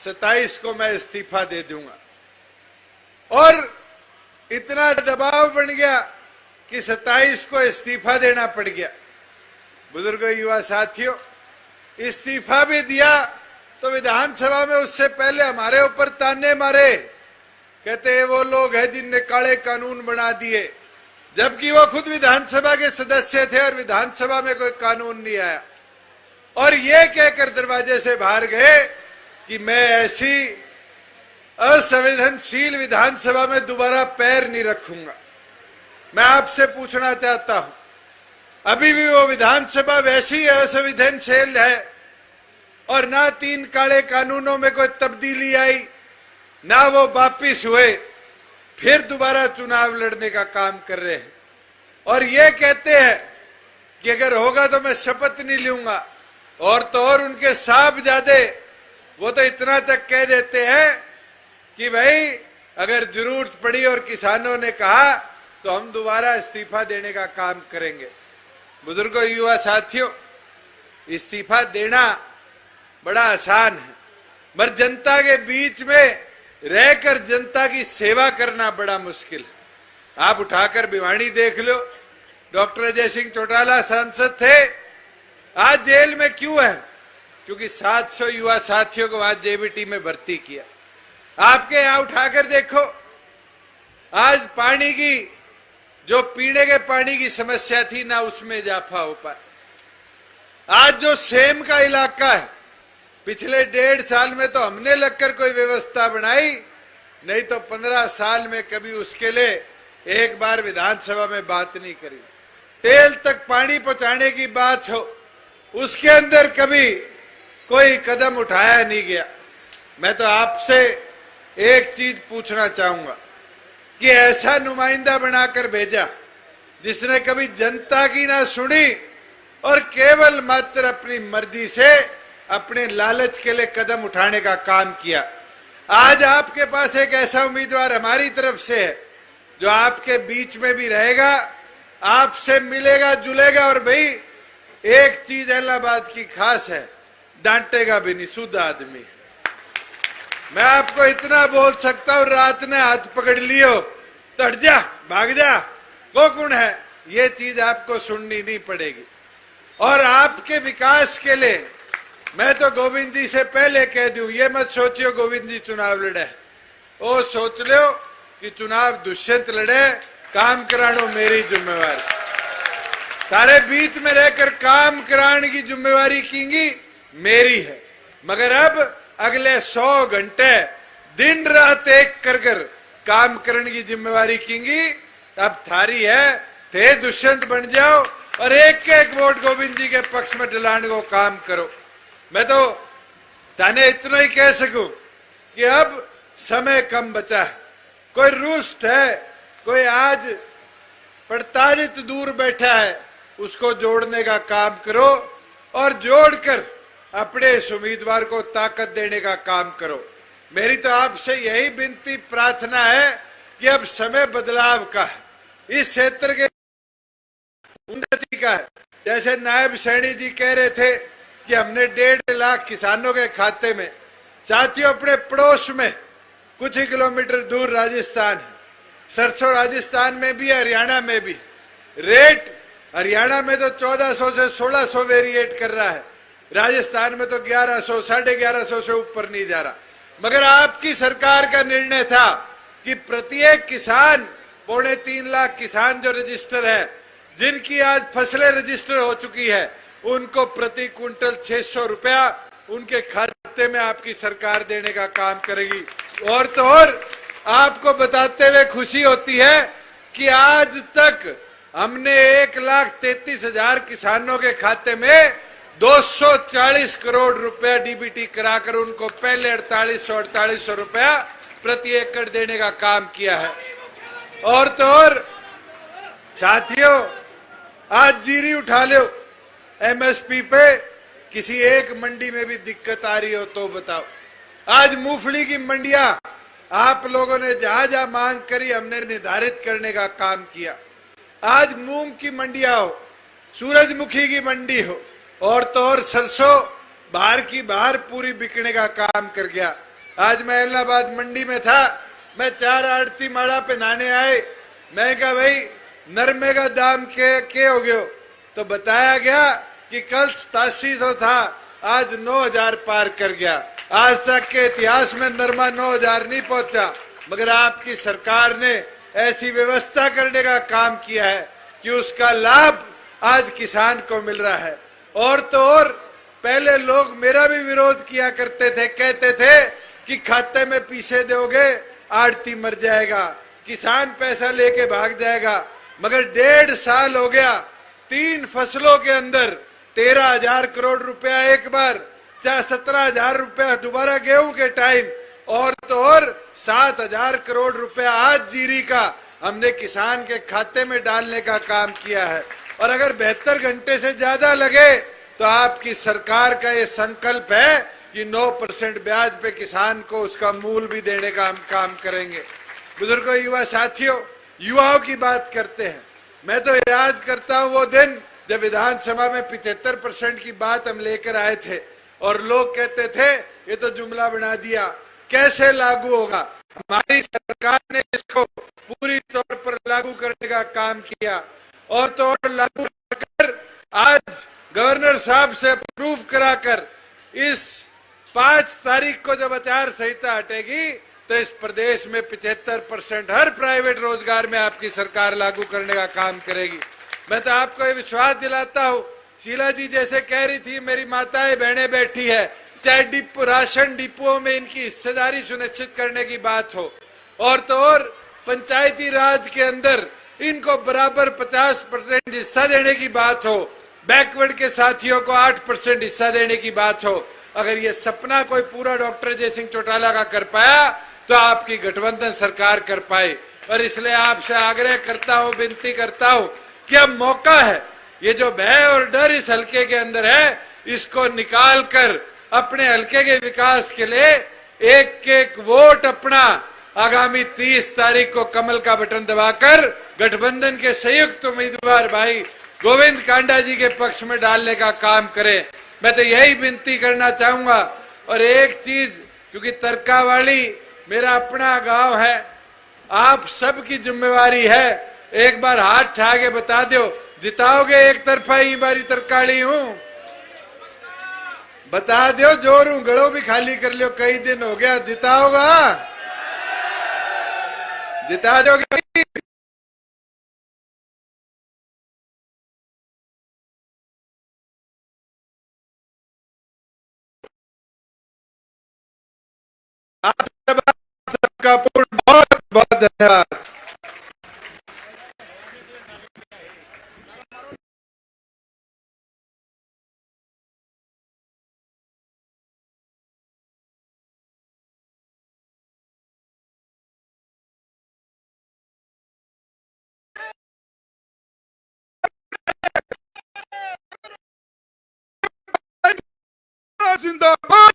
27 को मैं इस्तीफा दे दूंगा। और इतना दबाव बन गया कि 27 को इस्तीफा देना पड़ गया। बुजुर्गों, युवा साथियों, इस्तीफा भी दिया तो विधानसभा में उससे पहले हमारे ऊपर ताने मारे, कहते हैं वो लोग हैं जिनने काले कानून बना दिए, जबकि वो खुद विधानसभा के सदस्य थे और विधानसभा में कोई कानून नहीं आया। और ये कहकर दरवाजे से बाहर गए कि मैं ऐसी असंवेदनशील विधानसभा में दोबारा पैर नहीं रखूंगा। मैं आपसे पूछना चाहता हूं, अभी भी वो विधानसभा वैसी असंवेदनशील है और ना 3 काले कानूनों में कोई तब्दीली आई, ना वो वापिस हुए, फिर दोबारा चुनाव लड़ने का काम कर रहे हैं। और ये कहते हैं कि अगर होगा तो मैं शपथ नहीं लूंगा। और तो और उनके साहबजादे वो तो इतना तक कह देते हैं कि भाई अगर जरूरत पड़ी और किसानों ने कहा तो हम दोबारा इस्तीफा देने का काम करेंगे। बुजुर्गों, युवा साथियों, इस्तीफा देना बड़ा आसान है, मगर जनता के बीच में रहकर जनता की सेवा करना बड़ा मुश्किल है। आप उठाकर भिवानी देख लो, डॉक्टर अजय सिंह चौटाला सांसद थे, आज जेल में क्यों है? क्योंकि 700 युवा साथियों को आज जेबीटी में भर्ती किया। आपके यहां उठाकर देखो, आज पानी की जो पीने के पानी की समस्या थी ना उसमें इजाफा हो पाए। आज जो सेम का इलाका है, पिछले 1.5 साल में तो हमने लगकर कोई व्यवस्था बनाई, नहीं तो 15 साल में कभी उसके लिए एक बार विधानसभा में बात नहीं करी। तेल तक पानी पहुंचाने की बात हो, उसके अंदर कभी कोई कदम उठाया नहीं गया। मैं तो आपसे एक चीज पूछना चाहूंगा कि ऐसा नुमाइंदा बनाकर भेजा जिसने कभी जनता की ना सुनी और केवल मात्र अपनी मर्जी से अपने लालच के लिए कदम उठाने का काम किया। आज आपके पास एक ऐसा उम्मीदवार हमारी तरफ से है जो आपके बीच में भी रहेगा, आपसे मिलेगा जुलेगा, और भाई एक चीज इलाहाबाद की खास है, डांटेगा भी नहीं, शुद्ध आदमी है। मैं आपको इतना बोल सकता हूं, रात ने हाथ पकड़ लियो तो हट जा, भाग जा, वो कौन है, ये चीज आपको सुननी नहीं पड़ेगी। और आपके विकास के लिए मैं तो गोविंद जी से पहले कह दूं, ये मत सोचियो गोविंद जी चुनाव लड़े, वो सोच लो कि चुनाव दुष्यंत लड़े, काम करानो मेरी जिम्मेवारी, तारे बीच में रहकर काम कराने की जिम्मेवारी कीगी मेरी है। मगर अब अगले 100 घंटे दिन रात एक कर काम करने की जिम्मेवारी कीगी अब थारी है। थे दुष्यंत बन जाओ और एक एक वोट गोविंद जी के पक्ष में दिलाने को काम करो। मैं तो ताने इतना ही कह सकूं कि अब समय कम बचा है। कोई रुष्ट है, कोई आज प्रताड़ित दूर बैठा है, उसको जोड़ने का काम करो और जोड़कर अपने इस उम्मीदवार को ताकत देने का काम करो। मेरी तो आपसे यही विनती प्रार्थना है कि अब समय बदलाव का है, इस क्षेत्र के उन्नति का है। जैसे नायब सैनी जी कह रहे थे कि हमने 1.5 लाख किसानों के खाते में, साथियों अपने पड़ोस में कुछ ही किलोमीटर दूर राजस्थान है, सरसों राजस्थान में भी, हरियाणा में भी। रेट हरियाणा में तो 1400 से 1600 वेरिएट कर रहा है, राजस्थान में तो 1100, 1150 से ऊपर नहीं जा रहा। मगर आपकी सरकार का निर्णय था कि प्रत्येक किसान, 3.25 लाख किसान जो रजिस्टर है, जिनकी आज फसलें रजिस्टर हो चुकी है, उनको प्रति क्विंटल 600 रुपया उनके खाते में आपकी सरकार देने का काम करेगी। और तो और आपको बताते हुए खुशी होती है कि आज तक हमने 1,33,000 किसानों के खाते में 240 करोड़ रुपया डीबीटी कराकर उनको पहले 4800 रुपया प्रति एकड़ देने का काम किया है। और तो और साथियों, आज जीरी उठा लो, एमएसपी पे किसी एक मंडी में भी दिक्कत आ रही हो तो बताओ। आज मूंगफली की मंडियां आप लोगों ने जहां जहां मांग करी, हमने निर्धारित करने का काम किया। आज मूंग की मंडियां हो, सूरजमुखी की मंडी हो, और तो और सरसों बाहर की बाहर पूरी बिकने का काम कर गया। आज मैं इलाहाबाद मंडी में था, मैं 4 आड़ती माड़ा पे नहाने आए, मैं कहा भाई नरमे का दाम के हो गयो, तो बताया गया कि कल 8700 था, आज 9000 पार कर गया। आज तक के इतिहास में नरमा 9000 नहीं पहुंचा, मगर आपकी सरकार ने ऐसी व्यवस्था करने का काम किया है कि उसका लाभ आज किसान को मिल रहा है। और तो और पहले लोग मेरा भी विरोध किया करते थे, कहते थे कि खाते में पैसे दोगे आड़ती मर जाएगा, किसान पैसा लेके भाग जाएगा। मगर 1.5 साल हो गया, 3 फसलों के अंदर 13,000 करोड़ रुपया एक बार, चाहे 17,000 रुपया दोबारा गेहूं के टाइम, और तो और 7,000 करोड़ रुपया आज जीरी का हमने किसान के खाते में डालने का काम किया है। और अगर 72 घंटे से ज्यादा लगे तो आपकी सरकार का ये संकल्प है कि 9% ब्याज पे किसान को उसका मूल भी देने का हम काम करेंगे। बुजुर्गों, युवा साथियों, युवाओं की बात करते हैं। मैं तो याद करता हूं वो दिन जब विधानसभा में 75% की बात हम लेकर आए थे और लोग कहते थे ये तो जुमला बना दिया, कैसे लागू होगा। हमारी सरकार ने इसको पूरी तौर पर लागू करने का काम किया और तो और लागू कर आज गवर्नर साहब से अप्रूव कराकर इस 5 तारीख को जब आचार संहिता हटेगी तो इस प्रदेश में 75% हर प्राइवेट रोजगार में आपकी सरकार लागू करने का काम करेगी। मैं तो आपको ये विश्वास दिलाता हूँ, शीला जी जैसे कह रही थी, मेरी माताएं बहनें बैठी है, चाहे डिपो राशन डिपुओं में इनकी हिस्सेदारी सुनिश्चित करने की बात हो और तो और पंचायती राज के अंदर इनको बराबर 50% हिस्सा देने की बात हो, बैकवर्ड के साथियों को 8% हिस्सा देने की बात हो, अगर ये सपना कोई पूरा डॉक्टर जय सिंह चौटाला का कर पाया तो आपकी गठबंधन सरकार कर पाए। और इसलिए आपसे आग्रह करता हूं, विनती करता हूं कि अब मौका है, ये जो भय और डर इस हल्के के अंदर है इसको निकाल कर अपने हल्के के विकास के लिए एक एक वोट अपना आगामी 30 तारीख को कमल का बटन दबाकर गठबंधन के संयुक्त उम्मीदवार भाई गोविंद कांडा जी के पक्ष में डालने का काम करें। मैं तो यही विनती करना चाहूंगा। और एक चीज, क्योंकि तरकावाली मेरा अपना गांव है, आप सबकी जिम्मेवारी है, एक बार हाथ उठा के बता दो, जिताओगे एक तरफा ही बारी तरकाली हूं, बता दो, जोर हूं, गड़ो भी खाली कर लियो, कई दिन हो गया, जिताओगा, जिता दोगे। आप सबका बहुत बहुत धन्यवाद। जिंदाबाद।